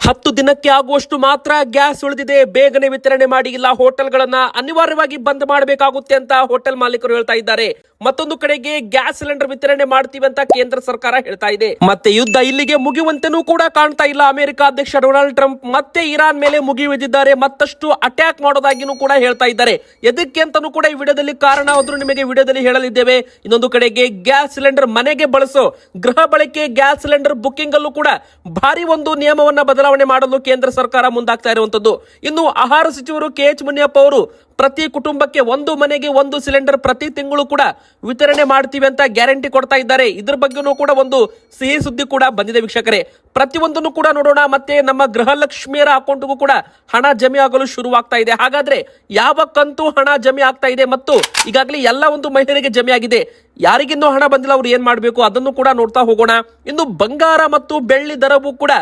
10 ದಿನಕ್ಕೆ ಆಗುವಷ್ಟು ಮಾತ್ರ ಗ್ಯಾಸ್ ಉಳಿದಿದೆ, ಬೇಗನೆ ವಿತರಣೆ ಮಾಡಿ, ಇಲ್ಲ ಹೋಟೆಲ್ಗಳನ್ನ ಅನಿವಾರ್ಯವಾಗಿ ಬಂದ್ ಮಾಡಬೇಕಾಗುತ್ತೆ ಅಂತ ಹೋಟೆಲ್ ಮಾಲೀಕರು ಹೇಳ್ತಾ ಇದ್ದಾರೆ. ಮತ್ತೊಂದು ಕಡೆಗೆ ಗ್ಯಾಸ್ ಸಿಲಿಂಡರ್ ವಿತರಣೆ ಮಾಡ್ತೀವಿ ಅಂತ ಕೇಂದ್ರ ಸರ್ಕಾರ ಹೇಳ್ತಾ ಇದೆ. ಮತ್ತೆ ಯುದ್ಧ ಇಲ್ಲಿಗೆ ಮುಗಿಯುವಂತೆನೂ ಕೂಡ ಕಾಣ್ತಾ ಇಲ್ಲ. ಅಮೆರಿಕ ಅಧ್ಯಕ್ಷ ಡೊನಾಲ್ಡ್ ಟ್ರಂಪ್ ಮತ್ತೆ ಇರಾನ್ ಮೇಲೆ ಮುಗಿಬಿದ್ದಿದ್ದಾರೆ, ಮತ್ತಷ್ಟು ಅಟ್ಯಾಕ್ ಮಾಡೋದಾಗಿನೂ ಕೂಡ ಹೇಳ್ತಾ ಇದ್ದಾರೆ. ಎದಕ್ಕೆ ಅಂತಾನೂ ಕೂಡ ಈ ವಿಡಿಯೋದಲ್ಲಿ ಕಾರಣ ಆದ್ರೂ ನಿಮಗೆ ವಿಡಿಯೋದಲ್ಲಿ ಹೇಳಲಿದ್ದೇವೆ. ಇನ್ನೊಂದು ಕಡೆಗೆ ಗ್ಯಾಸ್ ಸಿಲಿಂಡರ್ ಮನೆಗೆ ಬಳಸೋ ಗೃಹ ಬಳಕೆ ಗ್ಯಾಸ್ ಸಿಲಿಂಡರ್ ಬುಕ್ಕಿಂಗ್ ಅಲ್ಲೂ ಕೂಡ ಭಾರಿ ಒಂದು ನಿಯಮವನ್ನ ಬದಲಾವಣೆ ಮಾಡಲು ಕೇಂದ್ರ ಸರ್ಕಾರ ಮುಂದಾಗ್ತಾ ಇರುವಂತದ್ದು. ಇನ್ನು ಆಹಾರ ಸಚಿವರು KH ಮುನಿಯಪ್ಪ ಅವರು ಪ್ರತಿ ಕುಟುಂಬಕ್ಕೆ ಒಂದು ಮನೆಗೆ ಒಂದು ಸಿಲಿಂಡರ್ ಪ್ರತಿ ತಿಂಗಳು ಕೂಡ ವಿತರಣೆ ಮಾಡ್ತೀವಿ ಅಂತ ಗ್ಯಾರಂಟಿ ಕೊಡ್ತಾ ಇದ್ದಾರೆ. ಇದ್ರ ಬಗ್ಗೆನೂ ಕೂಡ ಒಂದು ಸಿಹಿ ಸುದ್ದಿ ಕೂಡ ಬಂದಿದೆ ವೀಕ್ಷಕರೇ. ಪ್ರತಿಯೊಂದನ್ನು ಕೂಡ ನೋಡೋಣ. ಮತ್ತೆ ನಮ್ಮ ಗೃಹಲಕ್ಷ್ಮಿಯರ ಅಕೌಂಟ್ಗೂ ಕೂಡ ಹಣ ಜಮೆ ಆಗಲು ಶುರುವಾಗ್ತಾ ಇದೆ. ಹಾಗಾದ್ರೆ ಯಾವ ಕಂತು ಹಣ ಜಮೆ ಆಗ್ತಾ ಇದೆ ಮತ್ತು ಈಗಾಗಲೇ ಎಲ್ಲ ಒಂದು ಮಹಿಳೆಯರಿಗೆ ಜಮೆ ಆಗಿದೆ, ಯಾರಿಗಿನ್ನೂ ಹಣ ಬಂದಿಲ್ಲ ಅವ್ರು ಏನ್ ಮಾಡಬೇಕು ಅದನ್ನು ಕೂಡ ನೋಡ್ತಾ ಹೋಗೋಣ. ಇನ್ನು ಬಂಗಾರ ಮತ್ತು ಬೆಳ್ಳಿ ದರವೂ ಕೂಡ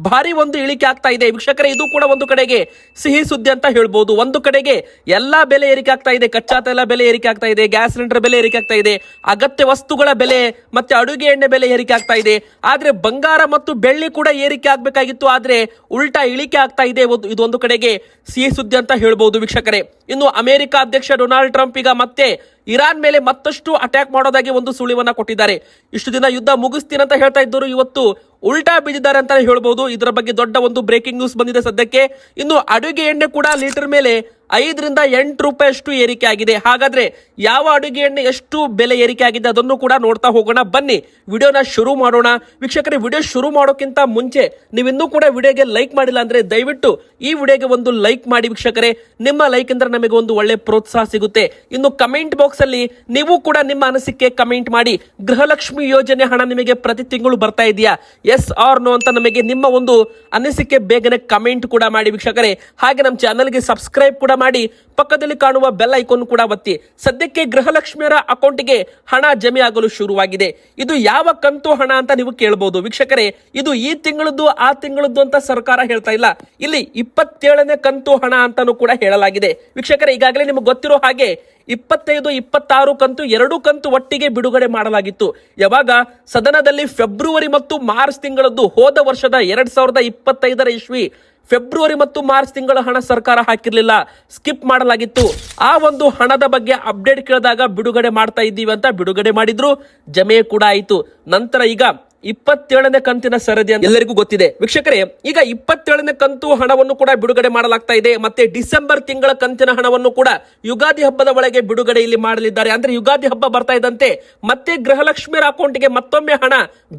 ಭಾರಿ ಒಂದು ಇಳಿಕೆ ಆಗ್ತಾ ಇದೆ ವೀಕ್ಷಕರೇ. ಇದು ಕೂಡ ಒಂದು ಕಡೆಗೆ ಸಿಹಿ ಸುದ್ದಿ ಅಂತ ಹೇಳ್ಬೋದು. ಒಂದು ಕಡೆಗೆ ಎಲ್ಲಾ ಬೆಲೆ ಏರಿಕೆ ಆಗ್ತಾ ಇದೆ, ಕಚ್ಚಾ ತೈಲ ಬೆಲೆ ಏರಿಕೆ ಆಗ್ತಾ ಇದೆ, ಗ್ಯಾಸ್ ಸಿಲಿಂಡರ್ ಬೆಲೆ ಏರಿಕೆ ಆಗ್ತಾ ಇದೆ, ಅಗತ್ಯ ವಸ್ತುಗಳ ಬೆಲೆ ಮತ್ತೆ ಅಡುಗೆ ಎಣ್ಣೆ ಬೆಲೆ ಏರಿಕೆ ಆಗ್ತಾ ಇದೆ. ಆದ್ರೆ ಬಂಗಾರ ಮತ್ತು ಬೆಳ್ಳಿ ಕೂಡ ಏರಿಕೆ ಆಗ್ಬೇಕಾಗಿತ್ತು, ಆದ್ರೆ ಉಲ್ಟಾ ಇಳಿಕೆ ಆಗ್ತಾ ಇದೆ. ಇದೊಂದು ಕಡೆಗೆ ಸಿಹಿ ಸುದ್ದಿ ಅಂತ ಹೇಳ್ಬಹುದು ವೀಕ್ಷಕರೇ. ಇನ್ನು ಅಮೆರಿಕ ಅಧ್ಯಕ್ಷ ಡೊನಾಲ್ಡ್ ಟ್ರಂಪ್ ಈಗ ಮತ್ತೆ ಇರಾನ್ ಮೇಲೆ ಮತ್ತಷ್ಟು ಅಟ್ಯಾಕ್ ಮಾಡೋದಾಗಿ ಒಂದು ಸುಳಿವನ್ನ ಕೊಟ್ಟಿದ್ದಾರೆ. ಇಷ್ಟು ದಿನ ಯುದ್ಧ ಮುಗಿಸ್ತೀನಿ ಅಂತ ಹೇಳ್ತಾ ಇದ್ದರು, ಇವತ್ತು ಉಲ್ಟಾ ಬಿದ್ದಿದ್ದಾರೆ ಅಂತ ಹೇಳ್ಬಹುದು. ಇದರ ಬಗ್ಗೆ ದೊಡ್ಡ ಒಂದು ಬ್ರೇಕಿಂಗ್ ನ್ಯೂಸ್ ಬಂದಿದೆ ಸದ್ಯಕ್ಕೆ. ಇನ್ನು ಅಡುಗೆ ಎಣ್ಣೆ ಕೂಡ ಲೀಟರ್ ಮೇಲೆ 5 ರಿಂದ 8 ರೂಪಾಯಿಯಷ್ಟು ಏರಿಕೆ ಆಗಿದೆ. ಹಾಗಾದ್ರೆ ಯಾವ ಅಡುಗೆ ಎಣ್ಣೆ ಎಷ್ಟು ಬೆಲೆ ಏರಿಕೆ ಆಗಿದೆ ಅದನ್ನು ಕೂಡ ನೋಡ್ತಾ ಹೋಗೋಣ. ಬನ್ನಿ ವಿಡಿಯೋನ ಶುರು ಮಾಡೋಣ ವೀಕ್ಷಕರೇ. ವಿಡಿಯೋ ಶುರು ಮಾಡೋಕ್ಕಿಂತ ಮುಂಚೆ ನೀವಿನ್ನೂ ಕೂಡ ವಿಡಿಯೋಗೆ ಲೈಕ್ ಮಾಡಿಲ್ಲ ಅಂದ್ರೆ ದಯವಿಟ್ಟು ಈ ವಿಡಿಯೋಗೆ ಒಂದು ಲೈಕ್ ಮಾಡಿ ವೀಕ್ಷಕರೇ. ನಿಮ್ಮ ಲೈಕ್ ಅಂದ್ರೆ ನಮಗೆ ಒಂದು ಒಳ್ಳೆ ಪ್ರೋತ್ಸಾಹ ಸಿಗುತ್ತೆ. ಇನ್ನು ಕಮೆಂಟ್ ಬಾಕ್ಸ್ ಅಲ್ಲಿ ನೀವು ಕೂಡ ನಿಮ್ಮ ಅನಿಸಿಕೆ ಕಮೆಂಟ್ ಮಾಡಿ. ಗೃಹಲಕ್ಷ್ಮಿ ಯೋಜನೆ ಹಣ ನಿಮಗೆ ಪ್ರತಿ ತಿಂಗಳು ಬರ್ತಾ ಇದೆಯಾ, ಎಸ್ ಆರ್ ನೋ ಅಂತ ನಮಗೆ ನಿಮ್ಮ ಒಂದು ಅನಿಸಿಕೆ ಬೇಗನೆ ಕಮೆಂಟ್ ಕೂಡ ಮಾಡಿ ವೀಕ್ಷಕರೇ. ಹಾಗೆ ನಮ್ಮ ಚಾನಲ್ಗೆ ಸಬ್ಸ್ಕ್ರೈಬ್ ಕೂಡ ಮಾಡಿ, ಪಕ್ಕದಲ್ಲಿ ಕಾಣುವ ಬೆಲ್ ಐಕಾನ್ ಕೂಡ ಒತ್ತಿ. ಸದ್ಯಕ್ಕೆ ಗೃಹಲಕ್ಷ್ಮಿಯರ ಅಕೌಂಟ್ಗೆ ಹಣ ಜಮೆ ಆಗಲು ಶುರುವಾಗಿದೆ. ಇದು ಯಾವ ಕಂತು ಹಣ ಅಂತ ನೀವು ಕೇಳಬಹುದು ವೀಕ್ಷಕರೇ. ಇದು ಈ ತಿಂಗಳದ್ದು ಆ ತಿಂಗಳದ್ದು ಅಂತ ಸರ್ಕಾರ ಹೇಳ್ತಾ ಇಲ್ಲ, ಇಲ್ಲಿ 27ನೇ ಕಂತು ಹಣ ಅಂತಾನೂ ಕೂಡ ಹೇಳಲಾಗಿದೆ ವೀಕ್ಷಕರೇ. ಈಗಾಗಲೇ ನಿಮಗೆ ಗೊತ್ತಿರೋ ಹಾಗೆ 25, 26 ಕಂತು 2 ಕಂತು ಒಟ್ಟಿಗೆ ಬಿಡುಗಡೆ ಮಾಡಲಾಗಿತ್ತು. ಯಾವಾಗ ಸದನದಲ್ಲಿ ಫೆಬ್ರವರಿ ಮತ್ತು ಮಾರ್ಚ್ ತಿಂಗಳದ್ದು ಹೋದ ವರ್ಷದ 2025ರ ಇಸ್ವಿ ಫೆಬ್ರವರಿ ಮತ್ತು ಮಾರ್ಚ್ ತಿಂಗಳ ಹಣ ಸರ್ಕಾರ ಹಾಕಿರ್ಲಿಲ್ಲ, ಸ್ಕಿಪ್ ಮಾಡಲಾಗಿತ್ತು. ಆ ಒಂದು ಹಣದ ಬಗ್ಗೆ ಅಪ್ಡೇಟ್ ಕೇಳಿದಾಗ ಬಿಡುಗಡೆ ಮಾಡ್ತಾ ಇದ್ದೀವಿ ಅಂತ ಬಿಡುಗಡೆ ಮಾಡಿದ್ರು, ಜಮೆ ಕೂಡ ಆಯಿತು. ನಂತರ ಈಗ 27ನೇ ಕಂತಿನ ಸರದಿ ಅಂತ ಎಲ್ಲರಿಗೂ ಗೊತ್ತಿದೆ ವೀಕ್ಷಕರೇ. ಈಗ 27ನೇ ಕಂತು ಹಣವನ್ನು ಕೂಡ ಬಿಡುಗಡೆ ಮಾಡಲಾಗ್ತಾ ಇದೆ. ಮತ್ತೆ ಡಿಸೆಂಬರ್ ತಿಂಗಳ ಕಂತಿನ ಹಣವನ್ನು ಕೂಡ ಯುಗಾದಿ ಹಬ್ಬದ ಒಳಗೆ ಬಿಡುಗಡೆ ಇಲ್ಲಿ ಮಾಡಲಿದ್ದಾರೆ. ಅಂದ್ರೆ ಯುಗಾದಿ ಹಬ್ಬ ಬರ್ತಾ ಇದ್ದಂತೆ ಮತ್ತೆ ಗೃಹಲಕ್ಷ್ಮಿಯರ ಅಕೌಂಟ್ಗೆ ಮತ್ತೊಮ್ಮೆ ಹಣ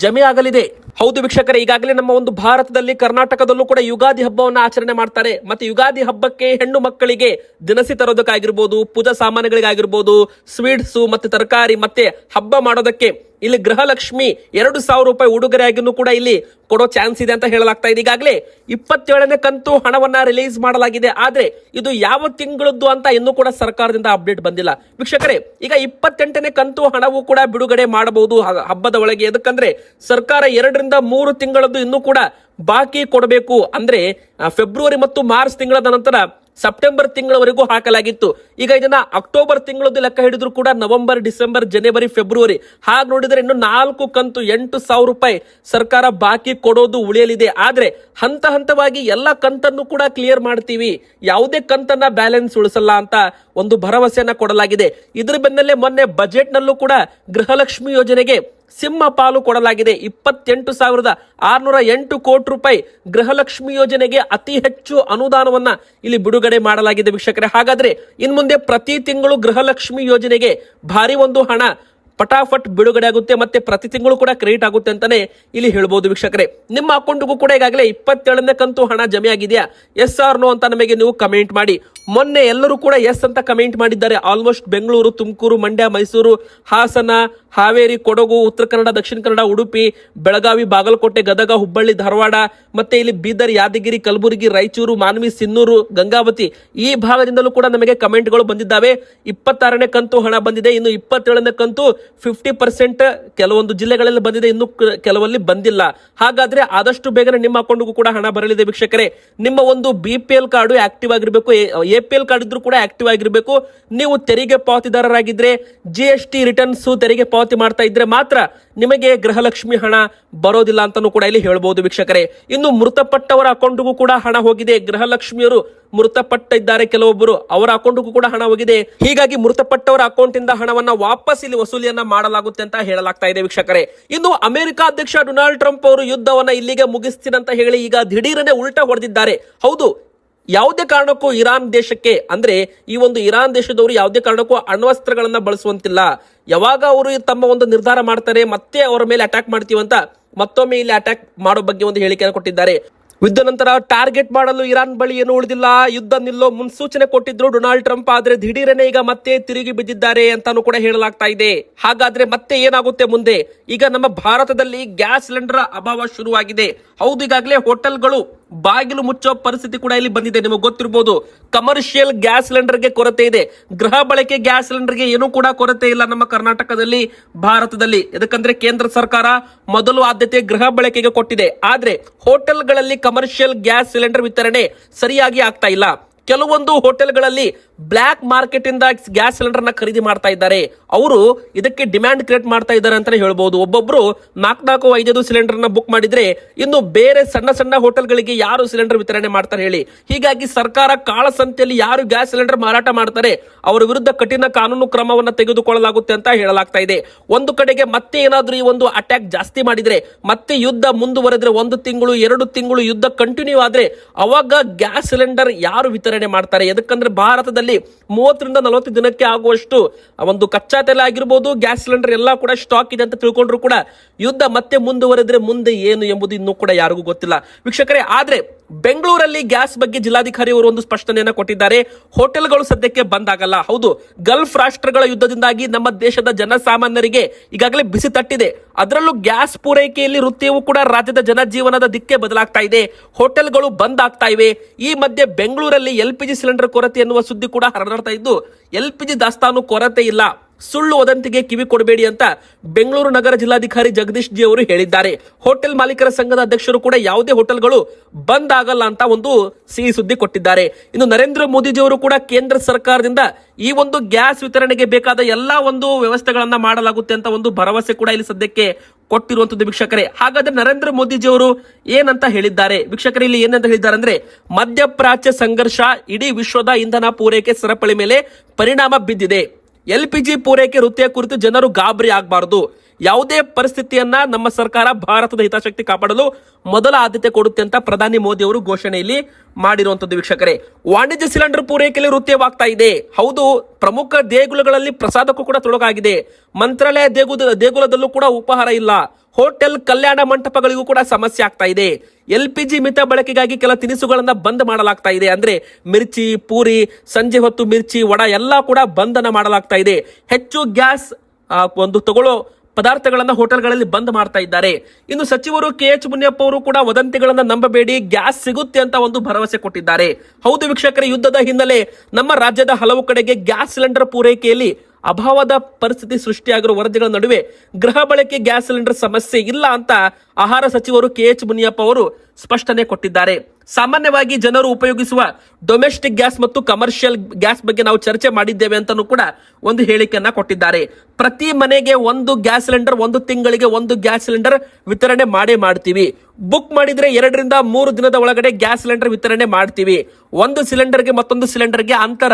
ಜಮೆ ಆಗಲಿದೆ. ಹೌದು ವೀಕ್ಷಕರೇ, ಈಗಾಗಲೇ ನಮ್ಮ ಒಂದು ಭಾರತದಲ್ಲಿ ಕರ್ನಾಟಕದಲ್ಲೂ ಕೂಡ ಯುಗಾದಿ ಹಬ್ಬವನ್ನು ಆಚರಣೆ ಮಾಡ್ತಾರೆ. ಮತ್ತೆ ಯುಗಾದಿ ಹಬ್ಬಕ್ಕೆ ಹೆಣ್ಣು ಮಕ್ಕಳಿಗೆ ದಿನಸಿ ತರೋದಕ್ಕಾಗಿರ್ಬೋದು, ಪೂಜಾ ಸಾಮಾನುಗಳಿಗಾಗಿರ್ಬೋದು, ಸ್ವೀಟ್ಸು ಮತ್ತೆ ತರಕಾರಿ ಮತ್ತೆ ಹಬ್ಬ ಮಾಡೋದಕ್ಕೆ ಇಲ್ಲಿ ಗೃಹಲಕ್ಷ್ಮಿ 2,000 ರೂಪಾಯಿ ಉಡುಗೊರೆಯಾಗಿನೂ ಕೂಡ ಇಲ್ಲಿ ಕೊಡೋ ಚಾನ್ಸ್ ಇದೆ ಅಂತ ಹೇಳಲಾಗ್ತಾ ಇದೆ. ಈಗಾಗಲೇ 27ನೇ ಕಂತು ಹಣವನ್ನ ರಿಲೀಸ್ ಮಾಡಲಾಗಿದೆ. ಆದ್ರೆ ಇದು ಯಾವ ತಿಂಗಳದ್ದು ಅಂತ ಇನ್ನೂ ಕೂಡ ಸರ್ಕಾರದಿಂದ ಅಪ್ಡೇಟ್ ಬಂದಿಲ್ಲ ವೀಕ್ಷಕರೇ. ಈಗ 28ನೇ ಕಂತು ಹಣವು ಕೂಡ ಬಿಡುಗಡೆ ಮಾಡಬಹುದು ಹಬ್ಬದ ಒಳಗೆ. ಎದಕ್ಕಂದ್ರೆ ಸರ್ಕಾರ 2 ರಿಂದ 3 ತಿಂಗಳದ್ದು ಇನ್ನೂ ಕೂಡ ಬಾಕಿ ಕೊಡಬೇಕು. ಅಂದ್ರೆ ಫೆಬ್ರವರಿ ಮತ್ತು ಮಾರ್ಚ್ ತಿಂಗಳದ ನಂತರ ಸೆಪ್ಟೆಂಬರ್ ತಿಂಗಳವರೆಗೂ ಹಾಕಲಾಗಿತ್ತು. ಈಗ ಇದನ್ನ ಅಕ್ಟೋಬರ್ ತಿಂಗಳದ್ದು ಲೆಕ್ಕ ಹಿಡಿದ್ರು ಕೂಡ ನವೆಂಬರ್, ಡಿಸೆಂಬರ್, ಜನವರಿ, ಫೆಬ್ರವರಿ ಹಾಗೆ ನೋಡಿದ್ರೆ ಇನ್ನು 4 ಕಂತು 8,000 ರೂಪಾಯಿ ಸರ್ಕಾರ ಬಾಕಿ ಕೊಡೋದು ಉಳಿಯಲಿದೆ. ಆದ್ರೆ ಹಂತ ಹಂತವಾಗಿ ಎಲ್ಲ ಕಂತನ್ನು ಕೂಡ ಕ್ಲಿಯರ್ ಮಾಡ್ತೀವಿ, ಯಾವುದೇ ಕಂತನ್ನ ಬ್ಯಾಲೆನ್ಸ್ ಉಳಿಸಲ್ಲ ಅಂತ ಒಂದು ಭರವಸೆಯನ್ನ ಕೊಡಲಾಗಿದೆ. ಇದ್ರ ಬೆನ್ನಲ್ಲೇ ಮೊನ್ನೆ ಬಜೆಟ್ ನಲ್ಲೂ ಕೂಡ ಗೃಹಲಕ್ಷ್ಮಿ ಯೋಜನೆಗೆ ಸಿಂಹ ಪಾಲು ಕೊಡಲಾಗಿದೆ. 28,608 ಕೋಟಿ ರೂಪಾಯಿ ಗೃಹಲಕ್ಷ್ಮಿ ಯೋಜನೆಗೆ ಅತಿ ಹೆಚ್ಚು ಅನುದಾನವನ್ನ ಇಲ್ಲಿ ಬಿಡುಗಡೆ ಮಾಡಲಾಗಿದೆ ವೀಕ್ಷಕರೇ. ಹಾಗಾದ್ರೆ ಇನ್ ಮುಂದೆ ಪ್ರತಿ ತಿಂಗಳು ಗೃಹಲಕ್ಷ್ಮಿ ಯೋಜನೆಗೆ ಭಾರಿ ಒಂದು ಹಣ ಪಟಾಫಟ್ ಬಿಡುಗಡೆ ಆಗುತ್ತೆ, ಮತ್ತೆ ಪ್ರತಿ ತಿಂಗಳು ಕೂಡ ಕ್ರೆಡಿಟ್ ಆಗುತ್ತೆ ಅಂತಾನೆ ಇಲ್ಲಿ ಹೇಳ್ಬೋದು ವೀಕ್ಷಕರೇ. ನಿಮ್ಮ ಅಕೌಂಟ್ಗೂ ಕೂಡ ಈಗಾಗಲೇ 27ನೇ ಕಂತು ಹಣ ಜಮೆ ಆಗಿದೆಯಾ, ಎಸ್ ಆರ್ ನೋ ಅಂತ ನಮಗೆ ನೀವು ಕಮೆಂಟ್ ಮಾಡಿ. ಮೊನ್ನೆ ಎಲ್ಲರೂ ಕೂಡ ಎಸ್ ಅಂತ ಕಮೆಂಟ್ ಮಾಡಿದ್ದಾರೆ. ಆಲ್ಮೋಸ್ಟ್ ಬೆಂಗಳೂರು, ತುಮಕೂರು, ಮಂಡ್ಯ, ಮೈಸೂರು, ಹಾಸನ, ಹಾವೇರಿ, ಕೊಡಗು, ಉತ್ತರ ಕನ್ನಡ, ದಕ್ಷಿಣ ಕನ್ನಡ, ಉಡುಪಿ, ಬೆಳಗಾವಿ, ಬಾಗಲಕೋಟೆ, ಗದಗ, ಹುಬ್ಬಳ್ಳಿ, ಧಾರವಾಡ, ಮತ್ತೆ ಇಲ್ಲಿ ಬೀದರ್, ಯಾದಗಿರಿ, ಕಲಬುರಗಿ, ರಾಯಚೂರು, ಮಾನ್ವಿ, ಸಿನ್ನೂರು, ಗಂಗಾವತಿ ಈ ಭಾಗದಿಂದಲೂ ಕೂಡ ನಮಗೆ ಕಮೆಂಟ್ಗಳು ಬಂದಿದ್ದಾವೆ. 26ನೇ ಕಂತು ಹಣ ಬಂದಿದೆ. ಇನ್ನು 27ನೇ ಕಂತು 50% ಕೆಲವೊಂದು ಜಿಲ್ಲೆಗಳಲ್ಲಿ ಬಂದಿದೆ, ಇನ್ನು ಕೆಲವಲ್ಲಿ ಬಂದಿಲ್ಲ. ಹಾಗಾದ್ರೆ ಆದಷ್ಟು ಬೇಗನೆ ನಿಮ್ಮ ಅಕೌಂಟ್ಗೂ ಕೂಡ ಹಣ ಬರಲಿದೆ ವೀಕ್ಷಕರೇ. ನಿಮ್ಮ ಒಂದು BPL ಕಾರ್ಡು ಆಕ್ಟಿವ್ ಆಗಿರಬೇಕು, APL ಕಾರ್ಡ್ ಇದ್ರೂ ಕೂಡ ಆಕ್ಟಿವ್ ಆಗಿರಬೇಕು. ನೀವು ತೆರಿಗೆ ಪಾವತಿದಾರರಾಗಿದ್ರೆ GST ರಿಟರ್ನ್ಸ್ ತೆರಿಗೆ ಪಾವತಿ ಮಾಡ್ತಾ ಇದ್ರೆ ಮಾತ್ರ ನಿಮಗೆ ಗೃಹಲಕ್ಷ್ಮಿ ಹಣ ಬರೋದಿಲ್ಲ ಅಂತಾನೂ ಕೂಡ ಇಲ್ಲಿ ಹೇಳ್ಬಹುದು ವೀಕ್ಷಕರೇ. ಇನ್ನು ಮೃತಪಟ್ಟವರ ಅಕೌಂಟ್ಗೂ ಕೂಡ ಹಣ ಹೋಗಿದೆ. ಗೃಹಲಕ್ಷ್ಮಿಯರು ಮೃತಪಟ್ಟಿದ್ದಾರೆ, ಕೆಲವೊಬ್ಬರು ಅವರ ಅಕೌಂಟ್ಗೂ ಕೂಡ ಹಣ ಹೋಗಿದೆ. ಹೀಗಾಗಿ ಮೃತಪಟ್ಟವರ ಅಕೌಂಟ್ ಇಂದ ಹಣವನ್ನ ವಾಪಸ್ ಇಲ್ಲಿ ವಸೂಲಿಯನ್ನ ಮಾಡಲಾಗುತ್ತೆ ಅಂತ ಹೇಳಲಾಗ್ತಾ ಇದೆ ವೀಕ್ಷಕರೇ. ಇನ್ನು ಅಮೆರಿಕ ಅಧ್ಯಕ್ಷ ಡೊನಾಲ್ಡ್ ಟ್ರಂಪ್ ಅವರು ಯುದ್ಧವನ್ನ ಇಲ್ಲಿಗೆ ಮುಗಿಸ್ತೀನಿ ಅಂತ ಹೇಳಿ ಈಗ ದಿಢೀರನೆ ಉಲ್ಟಾ ಹೊಡೆದಿದ್ದಾರೆ. ಹೌದು, ಯಾವುದೇ ಕಾರಣಕ್ಕೂ ಇರಾನ್ ದೇಶಕ್ಕೆ, ಅಂದ್ರೆ ಈ ಒಂದು ಇರಾನ್ ದೇಶದವರು ಯಾವುದೇ ಕಾರಣಕ್ಕೂ ಅಣ್ವಸ್ತ್ರಗಳನ್ನ ಬಳಸುವಂತಿಲ್ಲ. ಯಾವಾಗ ಅವರು ತಮ್ಮ ಒಂದು ನಿರ್ಧಾರ ಮಾಡ್ತಾರೆ ಮತ್ತೆ ಅವರ ಮೇಲೆ ಅಟ್ಯಾಕ್ ಮಾಡ್ತೀವಂತ ಮತ್ತೊಮ್ಮೆ ಇಲ್ಲಿ ಅಟ್ಯಾಕ್ ಮಾಡೋ ಬಗ್ಗೆ ಒಂದು ಹೇಳಿಕೆಯನ್ನು ಕೊಟ್ಟಿದ್ದಾರೆ. ಯುದ್ಧ ನಂತರ ಟಾರ್ಗೆಟ್ ಮಾಡಲು ಇರಾನ್ ಬಳಿ ಏನು ಉಳಿದಿಲ್ಲ, ಯುದ್ಧ ನಿಲ್ಲೋ ಮುನ್ಸೂಚನೆ ಕೊಟ್ಟಿದ್ರು ಡೊನಾಲ್ಡ್ ಟ್ರಂಪ್. ಆದ್ರೆ ದಿಢೀರನೆ ಈಗ ಮತ್ತೆ ತಿರುಗಿ ಬಿದ್ದಿದ್ದಾರೆ ಅಂತಾನು ಕೂಡ ಹೇಳಲಾಗ್ತಾ ಇದೆ. ಹಾಗಾದ್ರೆ ಮತ್ತೆ ಏನಾಗುತ್ತೆ ಮುಂದೆ? ಈಗ ನಮ್ಮ ಭಾರತದಲ್ಲಿ ಗ್ಯಾಸ್ ಸಿಲಿಂಡರ್ ಅಭಾವ ಶುರುವಾಗಿದೆ. ಹೌದು, ಈಗಾಗಲೇ ಹೋಟೆಲ್ಗಳು ಬಾಗಿಲು ಮುಚ್ಚೋ ಪರಿಸ್ಥಿತಿ ಕೂಡ ಇಲ್ಲಿ ಬಂದಿದೆ. ನಿಮಗೆ ಗೊತ್ತಿರಬಹುದು, ಕಮರ್ಷಿಯಲ್ ಗ್ಯಾಸ್ ಸಿಲಿಂಡರ್ಗೆ ಕೊರತೆ ಇದೆ. ಗೃಹ ಬಳಕೆ ಗ್ಯಾಸ್ ಸಿಲಿಂಡರ್ಗೆ ಏನೂ ಕೂಡ ಕೊರತೆ ಇಲ್ಲ ನಮ್ಮ ಕರ್ನಾಟಕದಲ್ಲಿ, ಭಾರತದಲ್ಲಿ. ಯಾಕಂದ್ರೆ ಕೇಂದ್ರ ಸರ್ಕಾರ ಮೊದಲು ಆದ್ಯತೆ ಗೃಹ ಬಳಕೆಗೆ ಕೊಟ್ಟಿದೆ. ಆದ್ರೆ ಹೋಟೆಲ್ಗಳಲ್ಲಿ ಕಮರ್ಷಿಯಲ್ ಗ್ಯಾಸ್ ಸಿಲಿಂಡರ್ ವಿತರಣೆ ಸರಿಯಾಗಿ ಆಗ್ತಾ ಇಲ್ಲ. ಕೆಲವೊಂದು ಹೋಟೆಲ್ಗಳಲ್ಲಿ ಬ್ಲಾಕ್ ಮಾರ್ಕೆಟ್ ಇಂದ ಗ್ಯಾಸ್ ಸಿಲಿಂಡರ್ ನ ಖರೀದಿ ಮಾಡ್ತಾ ಇದ್ದಾರೆ. ಅವರು ಇದಕ್ಕೆ ಡಿಮ್ಯಾಂಡ್ ಕ್ರಿಯೇಟ್ ಮಾಡ್ತಾ ಇದ್ದಾರೆ ಅಂತಾನೆ ಹೇಳ್ಬಹುದು. ಒಬ್ಬೊಬ್ರು 4-5 ಸಿಲಿಂಡರ್ ನ ಬುಕ್ ಮಾಡಿದ್ರೆ ಇನ್ನು ಬೇರೆ ಸಣ್ಣ ಸಣ್ಣ ಹೋಟೆಲ್ಗಳಿಗೆ ಯಾರು ಸಿಲಿಂಡರ್ ವಿತರಣೆ ಮಾಡ್ತಾರೆ ಹೇಳಿ? ಹೀಗಾಗಿ ಸರ್ಕಾರ ಕಾಳಸಂತೆಯಲ್ಲಿ ಯಾರು ಗ್ಯಾಸ್ ಸಿಲಿಂಡರ್ ಮಾರಾಟ ಮಾಡ್ತಾರೆ ಅವರ ವಿರುದ್ಧ ಕಠಿಣ ಕಾನೂನು ಕ್ರಮವನ್ನ ತೆಗೆದುಕೊಳ್ಳಲಾಗುತ್ತೆ ಅಂತ ಹೇಳಲಾಗ್ತಾ ಇದೆ. ಒಂದು ಕಡೆಗೆ ಮತ್ತೆ ಏನಾದ್ರೂ ಈ ಒಂದು ಅಟ್ಯಾಕ್ ಜಾಸ್ತಿ ಮಾಡಿದ್ರೆ, ಮತ್ತೆ ಯುದ್ಧ ಮುಂದುವರೆದ್ರೆ, 1 ತಿಂಗಳು 2 ತಿಂಗಳು ಯುದ್ಧ ಕಂಟಿನ್ಯೂ ಆದ್ರೆ ಅವಾಗ ಗ್ಯಾಸ್ ಸಿಲಿಂಡರ್ ಯಾರು ವಿತರಣೆ ಮಾಡ್ತಾರೆ? ಯಾಕಂದ್ರೆ ಭಾರತದಲ್ಲಿ 30-40 ದಿನಕ್ಕೆ ಆಗುವಷ್ಟು ಒಂದು ಕಚ್ಚಾ ತೈಲ ಆಗಿರ್ಬೋದು, ಗ್ಯಾಸ್ ಸಿಲಿಂಡರ್ ಎಲ್ಲ ಕೂಡ ಸ್ಟಾಕ್ ಇದೆ ಅಂತ ತಿಳ್ಕೊಂಡ್ರು ಕೂಡ ಯುದ್ಧ ಮತ್ತೆ ಮುಂದುವರೆದ್ರೆ ಮುಂದೆ ಏನು ಎಂಬುದು ಇನ್ನೂ ಕೂಡ ಯಾರಿಗೂ ಗೊತ್ತಿಲ್ಲ ವೀಕ್ಷಕರೇ. ಆದ್ರೆ ಬೆಂಗಳೂರಲ್ಲಿ ಗ್ಯಾಸ್ ಬಗ್ಗೆ ಜಿಲ್ಲಾಧಿಕಾರಿ ಅವರು ಒಂದು ಸ್ಪಷ್ಟನೆಯನ್ನ ಕೊಟ್ಟಿದ್ದಾರೆ. ಹೋಟೆಲ್ಗಳು ಸದ್ಯಕ್ಕೆ ಬಂದ್ ಆಗಲ್ಲ. ಹೌದು, ಗಲ್ಫ್ ರಾಷ್ಟ್ರಗಳ ಯುದ್ಧದಿಂದಾಗಿ ನಮ್ಮ ದೇಶದ ಜನಸಾಮಾನ್ಯರಿಗೆ ಈಗಾಗಲೇ ಬಿಸಿ ತಟ್ಟಿದೆ. ಅದರಲ್ಲೂ ಗ್ಯಾಸ್ ಪೂರೈಕೆಯಲ್ಲಿ ವೃತ್ತಿಯೂ ಕೂಡ ರಾಜ್ಯದ ಜನಜೀವನದ ದಿಕ್ಕೇ ಬದಲಾಗ್ತಾ ಇದೆ. ಹೋಟೆಲ್ಗಳು ಬಂದ್ ಆಗ್ತಾ ಇವೆ. ಈ ಮಧ್ಯೆ ಬೆಂಗಳೂರಲ್ಲಿ LPG ಸಿಲಿಂಡರ್ ಕೊರತೆ ಎನ್ನುವ ಸುದ್ದಿ ಕೂಡ ಹರಡ್ತಾ ಇದ್ದು, LPG ದಾಸ್ತಾನು ಕೊರತೆ ಇಲ್ಲ, ಸುಳ್ಳು ವದಂತಿಗೆ ಕಿವಿ ಕೊಡಬೇಡಿ ಅಂತ ಬೆಂಗಳೂರು ನಗರ ಜಿಲ್ಲಾಧಿಕಾರಿ ಜಗದೀಶ್ ಜಿ ಅವರು ಹೇಳಿದ್ದಾರೆ. ಹೋಟೆಲ್ ಮಾಲೀಕರ ಸಂಘದ ಅಧ್ಯಕ್ಷರು ಕೂಡ ಯಾವುದೇ ಹೋಟೆಲ್ಗಳು ಬಂದ್ ಆಗಲ್ಲ ಅಂತ ಒಂದು ಸಿಹಿ ಸುದ್ದಿ ಕೊಟ್ಟಿದ್ದಾರೆ. ಇನ್ನು ನರೇಂದ್ರ ಮೋದಿಜಿ ಅವರು ಕೂಡ ಕೇಂದ್ರ ಸರ್ಕಾರದಿಂದ ಈ ಒಂದು ಗ್ಯಾಸ್ ವಿತರಣೆಗೆ ಬೇಕಾದ ಎಲ್ಲಾ ಒಂದು ವ್ಯವಸ್ಥೆಗಳನ್ನ ಮಾಡಲಾಗುತ್ತೆ ಅಂತ ಒಂದು ಭರವಸೆ ಕೂಡ ಇಲ್ಲಿ ಸದ್ಯಕ್ಕೆ ಕೊಟ್ಟಿರುವಂತದ್ದು ವೀಕ್ಷಕರೇ. ಹಾಗಾದ್ರೆ ನರೇಂದ್ರ ಮೋದಿಜಿ ಅವರು ಏನಂತ ಹೇಳಿದ್ದಾರೆ ವೀಕ್ಷಕರೇ? ಇಲ್ಲಿ ಏನಂತ ಹೇಳಿದ್ದಾರೆ ಅಂದ್ರೆ, ಮಧ್ಯಪ್ರಾಚ್ಯ ಸಂಘರ್ಷ ಇಡೀ ವಿಶ್ವದ ಇಂಧನ ಪೂರೈಕೆ ಸರಪಳಿ ಮೇಲೆ ಪರಿಣಾಮ ಬಿದ್ದಿದೆ. LPG ಪೂರೈಕೆ ವೃತ್ತಿಯ ಕುರಿತು ಜನರು ಗಾಬರಿ ಆಗಬಾರದು. ಯಾವುದೇ ಪರಿಸ್ಥಿತಿಯನ್ನ ನಮ್ಮ ಸರ್ಕಾರ ಭಾರತದ ಹಿತಾಸಕ್ತಿ ಕಾಪಾಡಲು ಮೊದಲ ಆದ್ಯತೆ ಕೊಡುತ್ತೆ ಅಂತ ಪ್ರಧಾನಿ ಮೋದಿ ಅವರು ಘೋಷಣೆಯಲ್ಲಿ ಮಾಡಿರುವಂತದ್ದು ವೀಕ್ಷಕರೇ. ವಾಣಿಜ್ಯ ಸಿಲಿಂಡರ್ ಪೂರೈಕೆಯಲ್ಲಿ ವೃತ್ತಿಯವಾಗ್ತಾ ಇದೆ. ಹೌದು, ಪ್ರಮುಖ ದೇಗುಲಗಳಲ್ಲಿ ಪ್ರಸಾದಕ್ಕೂ ಕೂಡ ತೊಡಕಾಗಿದೆ. ಮಂತ್ರಾಲಯ ದೇಗುಲದಲ್ಲೂ ಕೂಡ ಉಪಹಾರ ಇಲ್ಲ. ಹೋಟೆಲ್, ಕಲ್ಯಾಣ ಮಂಟಪಗಳಿಗೂ ಕೂಡ ಸಮಸ್ಯೆ ಆಗ್ತಾ ಇದೆ. LPG ಮಿತ ಬಳಕೆಗಾಗಿ ಕೆಲ ತಿನಿಸುಗಳನ್ನ ಬಂದ್ ಮಾಡಲಾಗ್ತಾ ಇದೆ. ಅಂದ್ರೆ ಮಿರ್ಚಿ, ಪೂರಿ, ಸಂಜೆ ಹೊತ್ತು ಮಿರ್ಚಿ, ವಡ ಎಲ್ಲ ಕೂಡ ಬಂಧನ ಮಾಡಲಾಗ್ತಾ ಇದೆ. ಹೆಚ್ಚು ಗ್ಯಾಸ್ ಒಂದು ತಗೊಳ್ಳೋ ಪದಾರ್ಥಗಳನ್ನ ಹೋಟೆಲ್ಗಳಲ್ಲಿ ಬಂದ್ ಮಾಡ್ತಾ ಇದ್ದಾರೆ. ಇನ್ನು ಸಚಿವರು KH ಮುನಿಯಪ್ಪ ಅವರು ಕೂಡ ವದಂತಿಗಳನ್ನ ನಂಬಬೇಡಿ, ಗ್ಯಾಸ್ ಸಿಗುತ್ತೆ ಅಂತ ಒಂದು ಭರವಸೆ ಕೊಟ್ಟಿದ್ದಾರೆ. ಹೌದು ವೀಕ್ಷಕರೇ, ಯುದ್ಧದ ಹಿನ್ನೆಲೆ ನಮ್ಮ ರಾಜ್ಯದ ಹಲವು ಕಡೆಗೆ ಗ್ಯಾಸ್ ಸಿಲಿಂಡರ್ ಪೂರೈಕೆಯಲ್ಲಿ ಅಭಾವದ ಪರಿಸ್ಥಿತಿ ಸೃಷ್ಟಿಯಾಗಿರುವ ವರದಿಗಳ ನಡುವೆ ಗೃಹ ಬಳಕೆ ಗ್ಯಾಸ್ ಸಿಲಿಂಡರ್ ಸಮಸ್ಯೆ ಇಲ್ಲ ಅಂತ ಆಹಾರ ಸಚಿವರು KH ಮುನಿಯಪ್ಪ ಅವರು ಸ್ಪಷ್ಟನೆ ಕೊಟ್ಟಿದ್ದಾರೆ. ಸಾಮಾನ್ಯವಾಗಿ ಜನರು ಉಪಯೋಗಿಸುವ ಡೊಮೆಸ್ಟಿಕ್ ಗ್ಯಾಸ್ ಮತ್ತು ಕಮರ್ಷಿಯಲ್ ಗ್ಯಾಸ್ ಬಗ್ಗೆ ನಾವು ಚರ್ಚೆ ಮಾಡಿದ್ದೇವೆ ಅಂತಾನೂ ಕೂಡ ಒಂದು ಹೇಳಿಕೆಯನ್ನ ಕೊಟ್ಟಿದ್ದಾರೆ. ಪ್ರತಿ ಮನೆಗೆ 1 ಗ್ಯಾಸ್ ಸಿಲಿಂಡರ್, 1 ತಿಂಗಳಿಗೆ 1 ಗ್ಯಾಸ್ ಸಿಲಿಂಡರ್ ವಿತರಣೆ ಮಾಡ್ತೀವಿ. ಬುಕ್ ಮಾಡಿದ್ರೆ 2-3 ದಿನದ ಒಳಗಡೆ ಗ್ಯಾಸ್ ಸಿಲಿಂಡರ್ ವಿತರಣೆ ಮಾಡ್ತೀವಿ. 1 ಸಿಲಿಂಡರ್ಗೆ ಮತ್ತೊಂದು ಸಿಲಿಂಡರ್ಗೆ ಅಂತರ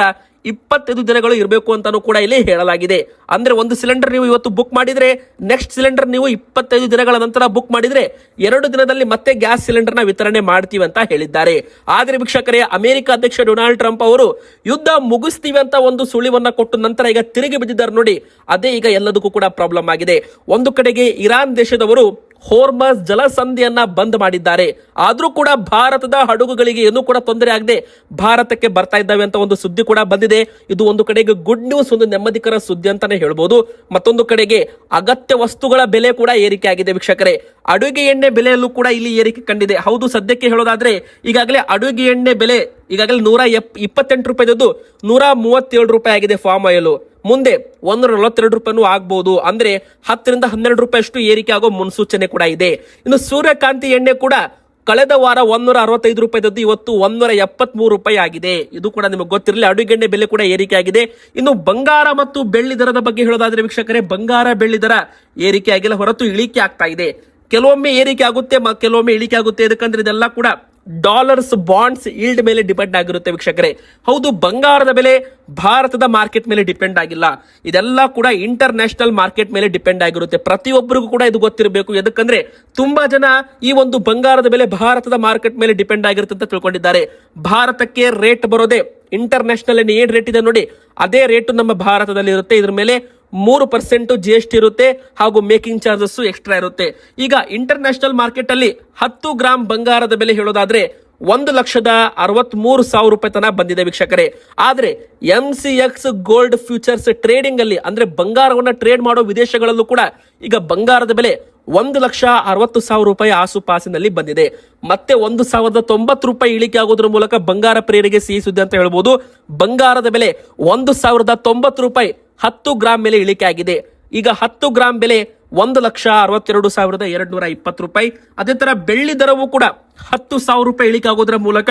25 ದಿನಗಳು ಇರಬೇಕು ಅಂತಾನೂ ಕೂಡ ಇಲ್ಲಿ ಹೇಳಲಾಗಿದೆ. ಅಂದ್ರೆ 1 ಸಿಲಿಂಡರ್ ನೀವು ಇವತ್ತು ಬುಕ್ ಮಾಡಿದ್ರೆ ನೆಕ್ಸ್ಟ್ ಸಿಲಿಂಡರ್ ನೀವು 25 ದಿನಗಳ ನಂತರ ಬುಕ್ ಮಾಡಿದ್ರೆ 2 ದಿನದಲ್ಲಿ ಮತ್ತೆ ಗ್ಯಾಸ್ ಸಿಲಿಂಡರ್ ನ ವಿತರಣೆ ಮಾಡ್ತೀವಿ ಅಂತ ಹೇಳಿದ್ದಾರೆ. ಆದ್ರೆ ವೀಕ್ಷಕರೇ, ಅಮೆರಿಕ ಅಧ್ಯಕ್ಷ ಡೊನಾಲ್ಡ್ ಟ್ರಂಪ್ ಅವರು ಯುದ್ಧ ಮುಗಿಸ್ತೀವಿ ಅಂತ ಒಂದು ಸುಳಿವನ್ನ ಕೊಟ್ಟು ನಂತರ ಈಗ ತಿರುಗಿ ಬಿದ್ದಿದ್ದಾರೆ ನೋಡಿ. ಅದೇ ಈಗ ಎಲ್ಲದಕ್ಕೂ ಕೂಡ ಪ್ರಾಬ್ಲಮ್ ಆಗಿದೆ. ಒಂದು ಕಡೆಗೆ ಇರಾನ್ ದೇಶದವರು ಹೋರ್ಮಸ್ ಜಲಸಂಧಿಯನ್ನ ಬಂದ್ ಮಾಡಿದ್ದಾರೆ. ಆದ್ರೂ ಕೂಡ ಭಾರತದ ಹಡಗುಗಳಿಗೆ ಏನೂ ಕೂಡ ತೊಂದರೆ ಆಗದೆ ಭಾರತಕ್ಕೆ ಬರ್ತಾ ಇದ್ದಾವೆ ಅಂತ ಒಂದು ಸುದ್ದಿ ಕೂಡ ಬಂದಿದೆ. ಇದು ಒಂದು ಕಡೆಗೆ ಗುಡ್ ನ್ಯೂಸ್, ಒಂದು ನೆಮ್ಮದಿಕರ ಸುದ್ದಿ ಅಂತಾನೆ ಹೇಳ್ಬೋದು. ಮತ್ತೊಂದು ಕಡೆಗೆ ಅಗತ್ಯ ವಸ್ತುಗಳ ಬೆಲೆ ಕೂಡ ಏರಿಕೆ ಆಗಿದೆ ವೀಕ್ಷಕರೇ. ಅಡುಗೆ ಎಣ್ಣೆ ಬೆಲೆಯಲ್ಲೂ ಕೂಡ ಇಲ್ಲಿ ಏರಿಕೆ ಕಂಡಿದೆ. ಹೌದು, ಸದ್ಯಕ್ಕೆ ಹೇಳೋದಾದ್ರೆ ಈಗಾಗಲೇ ಅಡುಗೆ ಎಣ್ಣೆ ಬೆಲೆ ಈಗಾಗಲೇ 128 ರೂಪಾಯಿದ್ದು 137 ರೂಪಾಯಿ ಆಗಿದೆ ಫಾರ್ಮ್ ಆಯಿಲ್. ಮುಂದೆ 142 ರೂಪಾಯಿನೂ ಆಗ್ಬಹುದು. ಅಂದ್ರೆ 10-12 ರೂಪಾಯಿ ಅಷ್ಟು ಏರಿಕೆ ಆಗೋ ಮುನ್ಸೂಚನೆ ಕೂಡ ಇದೆ. ಇನ್ನು ಸೂರ್ಯಕಾಂತಿ ಎಣ್ಣೆ ಕೂಡ ಕಳೆದ ವಾರ 165 ರೂಪಾಯಿದದ್ದು ಇವತ್ತು 173 ರೂಪಾಯಿ ಆಗಿದೆ. ಇದು ಕೂಡ ನಿಮಗೆ ಗೊತ್ತಿರಲಿ. ಅಡುಗೆಣ್ಣೆ ಬೆಲೆ ಕೂಡ ಏರಿಕೆ ಆಗಿದೆ. ಇನ್ನು ಬಂಗಾರ ಮತ್ತು ಬೆಳ್ಳಿ ದರದ ಬಗ್ಗೆ ಹೇಳೋದಾದ್ರೆ ವೀಕ್ಷಕರೇ, ಬಂಗಾರ ಬೆಳ್ಳಿ ದರ ಏರಿಕೆ ಆಗಿಲ್ಲ, ಹೊರತು ಇಳಿಕೆ ಆಗ್ತಾ ಇದೆ. ಕೆಲವೊಮ್ಮೆ ಏರಿಕೆ ಆಗುತ್ತೆ, ಕೆಲವೊಮ್ಮೆ ಇಳಿಕೆ ಆಗುತ್ತೆ. ಯಾಕಂದ್ರೆ ಇದೆಲ್ಲ ಕೂಡ ಡಾಲರ್ಸ್ ಬಾಂಡ್ಸ್ ಈಲ್ಡ್ ಮೇಲೆ ಡಿಪೆಂಡ್ ಆಗಿರುತ್ತೆ ವೀಕ್ಷಕರೇ. ಹೌದು, ಬಂಗಾರದ ಬೆಲೆ ಭಾರತದ ಮಾರ್ಕೆಟ್ ಮೇಲೆ ಡಿಪೆಂಡ್ ಆಗಿಲ್ಲ, ಇದೆಲ್ಲ ಕೂಡ ಇಂಟರ್ ನ್ಯಾಷನಲ್ ಮಾರ್ಕೆಟ್ ಮೇಲೆ ಡಿಪೆಂಡ್ ಆಗಿರುತ್ತೆ. ಪ್ರತಿಯೊಬ್ಬರಿಗೂ ಕೂಡ ಇದು ಗೊತ್ತಿರಬೇಕು. ಯಾಕಂದ್ರೆ ತುಂಬಾ ಜನ ಈ ಒಂದು ಬಂಗಾರದ ಬೆಲೆ ಭಾರತದ ಮಾರ್ಕೆಟ್ ಮೇಲೆ ಡಿಪೆಂಡ್ ಆಗಿರುತ್ತೆ ಅಂತ ತಿಳ್ಕೊಂಡಿದ್ದಾರೆ. ಭಾರತಕ್ಕೆ ರೇಟ್ ಬರೋದೇ ಇಂಟರ್ ನ್ಯಾಷನಲ್ ಏನ್ ರೇಟ್ ಇದೆ ನೋಡಿ, ಅದೇ ರೇಟ್ ನಮ್ಮ ಭಾರತದಲ್ಲಿ ಇರುತ್ತೆ. ಇದ್ರ ಮೇಲೆ 3% GST ಇರುತ್ತೆ, ಹಾಗೂ ಮೇಕಿಂಗ್ ಚಾರ್ಜಸ್ ಎಕ್ಸ್ಟ್ರಾ ಇರುತ್ತೆ. ಈಗ ಇಂಟರ್ ನ್ಯಾಷನಲ್ ಮಾರ್ಕೆಟ್ ಅಲ್ಲಿ 10 ಗ್ರಾಮ್ ಬಂಗಾರದ ಬೆಲೆ ಹೇಳೋದಾದ್ರೆ 1,63,000 ರೂಪಾಯಿ ತನಕ ಬಂದಿದೆ ವೀಕ್ಷಕರೇ. ಆದ್ರೆ MCX ಗೋಲ್ಡ್ ಫ್ಯೂಚರ್ಸ್ ಟ್ರೇಡಿಂಗ್ ಅಲ್ಲಿ, ಅಂದ್ರೆ ಬಂಗಾರವನ್ನ ಟ್ರೇಡ್ ಮಾಡೋ ವಿದೇಶಗಳಲ್ಲೂ ಕೂಡ ಈಗ ಬಂಗಾರದ ಬೆಲೆ 1,60,000 ರೂಪಾಯಿ ಆಸುಪಾಸಿನಲ್ಲಿ ಬಂದಿದೆ. ಮತ್ತೆ 1,090 ರೂಪಾಯಿ ಇಳಿಕೆ ಆಗೋದ್ರ ಮೂಲಕ ಬಂಗಾರ ಪ್ರಿಯರಿಗೆ ಸಿಹಿ ಸುದ್ದಿ ಅಂತ ಹೇಳ್ಬೋದು. ಬಂಗಾರದ ಬೆಲೆ 1,090 ರೂಪಾಯಿ 10 ಗ್ರಾಮ್ ಮೇಲೆ ಇಳಿಕೆ ಆಗಿದೆ. ಈಗ 10 ಗ್ರಾಮ್ ಬೆಲೆ 1,62,220 ರೂಪಾಯಿ. ಅದೇ ತರ ಬೆಳ್ಳಿ ದರವು ಕೂಡ 10,000 ರೂಪಾಯಿ ಇಳಿಕೆ ಆಗೋದ್ರ ಮೂಲಕ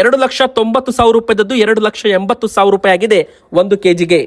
2,90,000 ರೂಪಾಯಿದದ್ದು 2,80,000 ರೂಪಾಯಿ ಆಗಿದೆ 1 kg ಗೆ.